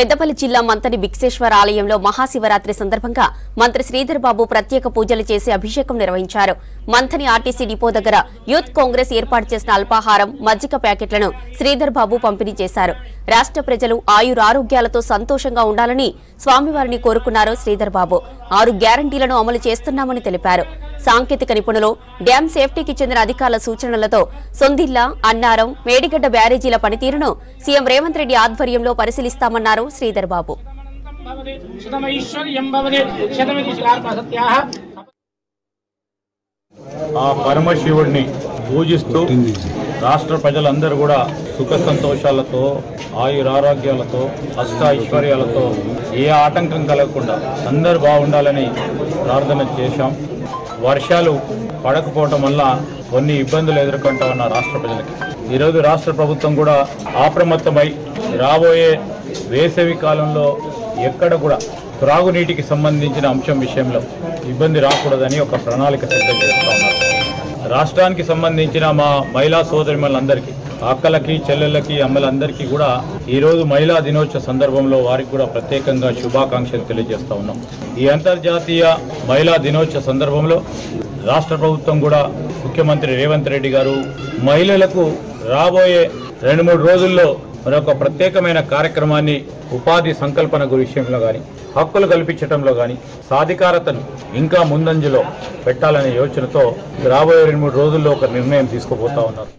పెద్దపల్లి జిల్లా మంతని బిక్సేశ్వర ఆలయంలో మహాశివరాత్రి సందర్భంగా మంత్రి శ్రీధర్ బాబు ప్రత్యేక పూజలు చేసి అభిషేకం నిర్వహించారు. మంతని ఆర్టీసీ డిపో దగ్గర యూత్ కాంగ్రెస్ ఏర్పాటు చేసిన అల్పాహారం, మజ్జిగ ప్యాకెట్లను శ్రీధర్ బాబు పంపిణీ చేశారు. రాష్ట్ర ప్రజలు ఆయురారోగ్యాలతో సంతోషంగా ఉండాలని స్వామివారిని కోరుకున్నారు శ్రీధర్ బాబు. 6 గ్యారంటీలను అమలు చేస్తున్నామని తెలిపారు. సాంకేతిక నిపుణులు, డ్యాం సేఫ్టీకి చెందిన అధికారుల సూచనలతో సొందిల్లా, అన్నారం, మేడిగడ్డ బ్యారేజీల పనితీరును సీఎం రేవంత్ రెడ్డి ఆధ్వర్యంలో పరిశీలిస్తామన్నారు శ్రీధర్ బాబు. ఆ పరమశివుడిని పూజిస్తూ రాష్ట్ర ప్రజలందరూ కూడా సుఖ సంతోషాలతో, ఆయురారోగ్యాలతో, అష్ట ఐశ్వర్యాలతో ఏ ఆటంకం కలగకుండా అందరూ బాగుండాలని ప్రార్థన చేశాం. వర్షాలు పడకపోవటం వల్ల కొన్ని ఇబ్బందులు ఎదుర్కొంటా ఉన్న రాష్ట్ర ప్రజలకి ఈరోజు రాష్ట్ర ప్రభుత్వం కూడా అప్రమత్తమై రాబోయే వేసవి కాలంలో ఎక్కడ కూడా త్రాగునీటికి సంబంధించిన అంశం విషయంలో ఇబ్బంది రాకూడదని ఒక ప్రణాళిక సిద్ధం చేస్తూ ఉన్నారు. రాష్ట్రానికి సంబంధించిన మా మహిళా సోదరిమణులందరికీ, అక్కలకి, చెల్లెళ్ళకి, అమ్మలందరికీ కూడా ఈరోజు మహిళా దినోత్సవ సందర్భంలో వారికి కూడా ప్రత్యేకంగా శుభాకాంక్షలు తెలియజేస్తూ ఉన్నాం. ఈ అంతర్జాతీయ మహిళా దినోత్సవ సందర్భంలో రాష్ట్ర ప్రభుత్వం కూడా ముఖ్యమంత్రి రేవంత్ రెడ్డి గారు మహిళలకు రాబోయే 2-3 రోజుల్లో మరొక ప్రత్యేకమైన కార్యక్రమాన్ని ఉపాధి సంకల్పన విషయంలో కానీ, హక్కులు కల్పించడంలో కానీ, సాధికారతను ఇంకా ముందంజలో పెట్టాలనే యోచనతో రాబోయే 2-3 రోజుల్లో ఒక నిర్ణయం తీసుకుపోతా ఉన్నారు.